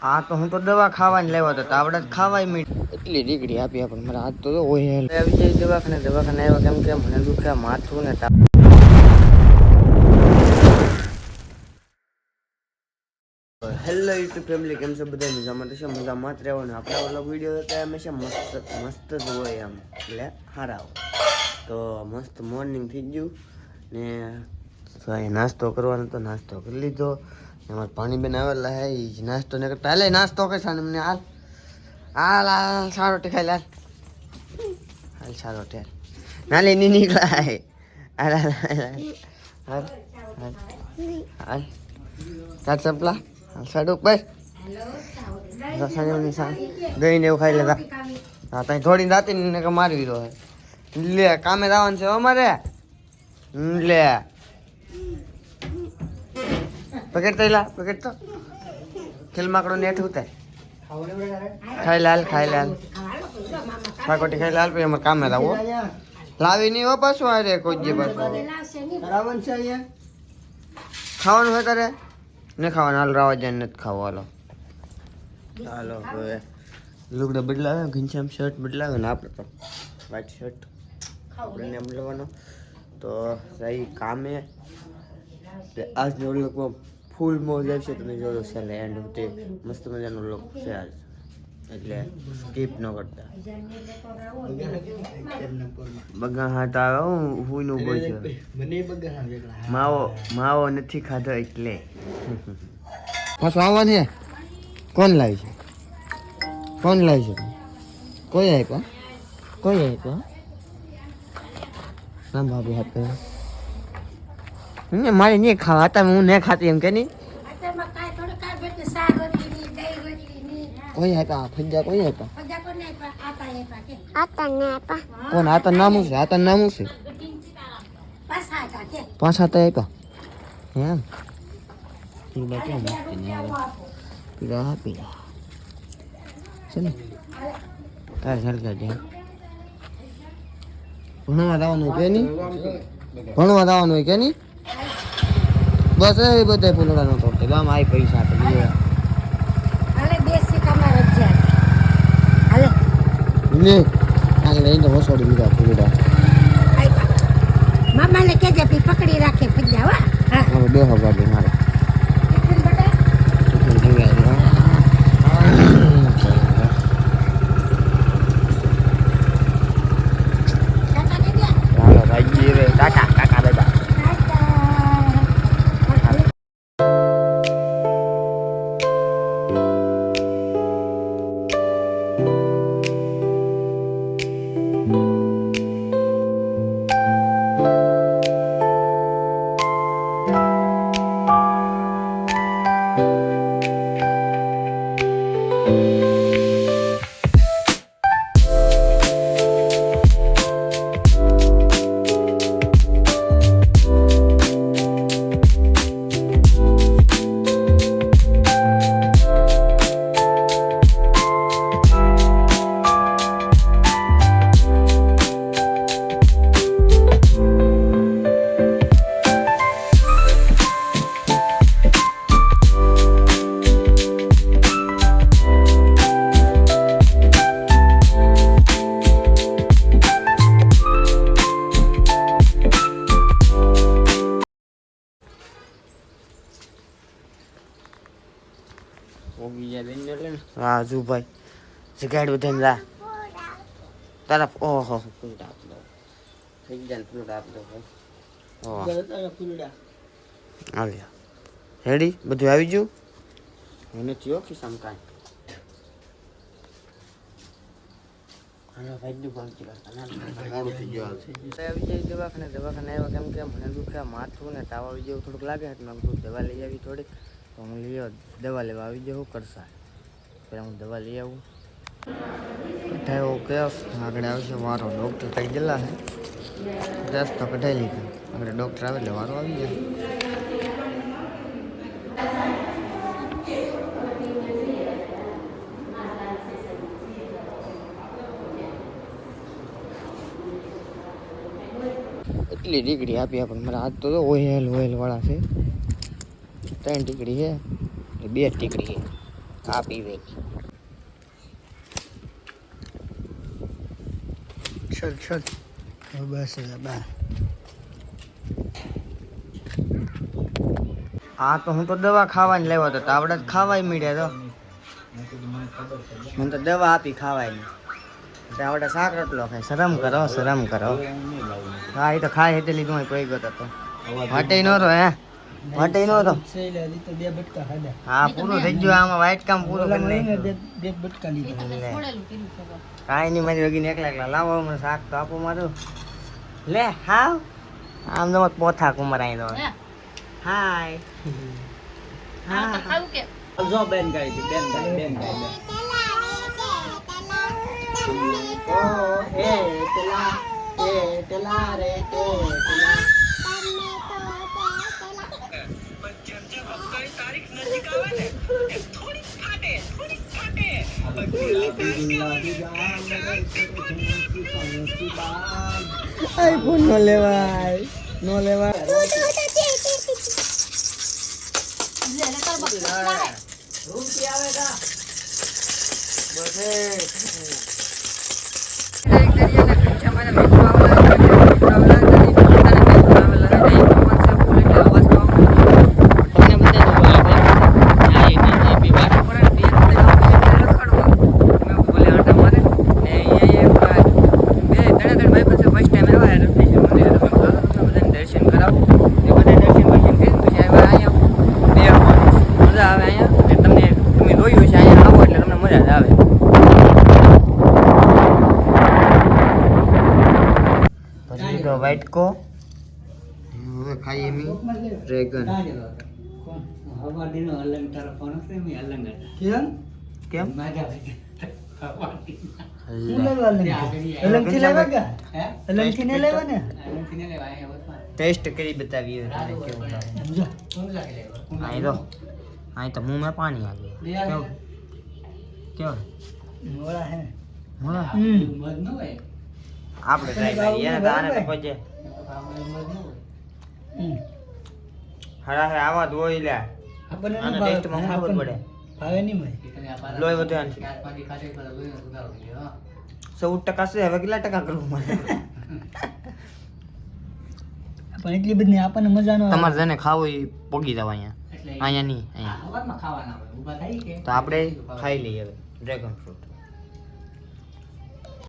આ તો હું તો દવા ખાવાની લેવા તો આપણે ખાવાય મીઠ એટલી ડીગરી આપી આપણને મારા હાથ તો હોય આવી જાય દવાખાને આવ્યા કેમ કે મને દુખે માથું ને હેલો યુટ્યુબ ફેમિલી કેમ છે બધા મજામાં તો છે મજામાં જ રહેવાનું આપણે ઓલો વિડીયો હતો હંમેશા મસ્ત જ હોય આમ એટલે સારા હોય તો મસ્ત મોર્નિંગ થઈ ગયું ને નાસ્તો કરવાનો તો નાસ્તો કરી લીધો અમારે પાણી બેન આવેલા હે એ નાસ્તો ને કરતા હાલે નાસ્તો કરશે ને મને હાલ હાલ હાલ સારો ટેખાય હાલ હાલ સારો ટેલ નાલે ની નીકળાય હાલ હાલ હાલ હાલ હાલ ચાર ચપલા સાડુક બસ ગઈ ને એવું ખાઈ લેતા હા ત્યાં થોડી રાતી ને મારી દીધો લે કામે જવાનું છે અમારે લે પકેટ તો લા પકેટ તો ખેલ માકડો નેઠ ઉતાર ખાઈ લાલ સાકોટી ખાઈ લાલ પછી અમારે કામે લાવો લાવી નહીં હો પાછું આ રે કોઈ જે પાછું ખાવાનું હોય તારે ને ખાવાનું હાલ રાવા જાય નથી ખાવા હાલો હવે લુગડા બદલાવે ઘનશ્યામ શર્ટ બદલાવે ને આપણે તો વ્હાઈટ શર્ટ આપણે બદલવાનો તો સહી કામે આજનો લોકો ફૂલ મોજ આવશે તમે જોયો છે એન્ડ તે મસ્ત મજાનો લોક છે આજ એટલે સ્કીપ ન કરતા બગા હાથ આવે હું નું બોલ છે માવો નથી ખાધો એટલે પાછું આવવાનું છે કોણ લાવી છે કોઈ આપ્યા ના ભાભી હાથ કર્યો મારે નહીં ખાવા હતા હું નહીં ખાતી એમ કે નહીં કોઈ આપ્યા ફજ્જા કોઈ આપ્યા કોણ આતા નામું છે પાંચ હાથા આપ્યા એમ પીડા છે ને તારે સરકાર છે ભણવા જવાનું કે નહીં બસ એ બધા ફૂલડાનો તોડતો ગામ આવી પૈસા આપે ને આગળ એને વસોડી લીધા ફૂલડા મામાને કેજે પકડી રાખે પજ્જા હવે બેહો ગાડી મારે હા જુ ભાઈ સિગારેટ બધાને જા તારા ઓહો ફૂલડા આપી દો થઈ જાય ફૂલડા આપી દો ભાઈ આવ્યા રેડી બધું આવી ગયું મને થયો ખિસ્સામાં કાંઈ મોડું થઈ ગયું આવી જાય દવાખાને આવ્યા કેમ કે મને દુખે માથું ને તાવ આવી જેવું થોડુંક લાગે એટલે મેં કીધું દવા લઈ આવી થોડીક તો હું દવા લેવા આવી જાઉં કરશા પહેલાં હું દવા લઈ આવું કઢાયો કે આગળ આવશે વારો ડૉક્ટર કઈ ગયેલા છે ટેસ્ટ તો કઢાઈ લીધા આગળ ડૉક્ટર આવે એટલે વારો આવી જાય એટલી ડીગરી આપી આપણને મારા હાથ તો ઓઇલ વાળા છે 3 ટીકડી છે 2 ટીકડી છે આ પીવે ચલ ચલ બસ બા આ તો હું તો દવા ખાવાની લેવો તો આવડે ખાવાય મળ્યા તો હું તો દવા આપી ખાવાની આવડે શાક રોટલો ખાય શરમ કરો હા એ તો ખાય એટલે લીધું હોય કોઈ ગયો તો વાટે નો રહો હે વાટે નો રહો બે બટકા ખાધા હા પૂરું થઈ ગયું આમાં વાઈટ કામ પૂરું કરી નાખ્યું. બે બટકા લીધા કાંઈ નહીં મારી વગીને એકલા લાવો મને શાક તો આપો મારું લે હાવ આમ તો મત પોથા કુમરાઈ દો હાય હા જો બેન ગાઈ બેન ગાઈ ઓ એ તેલા રે તેલા આઈફોન નો લેવાય વાઈટ કો હવે ખાઈએ મી ડ્રેગન કેમ ટેસ્ટ કરી બતાવીએ અહીં તો મુંહ में पानी आ गया क्यों मोड़ा આપણે ટ્રાય કરીએ ને તાને તો પછી હરા હે આવા ધોઈ લે આને ટેસ્ટ માં ખબર પડે ભાવે નહીં મને લોહી વધે આને 14% છે હવે કેટલા ટકા કરવું મને પણ એટલી બધી આપણને મજા ન આવે તમારે જેને ખાવું એ પોગી જાવ અહીંયા નહીં અહીંયા ખાવાના હોય ઊભા થઈ કે તો આપણે ખાઈ લઈએ હવે ડ્રેગન ફ્રૂટ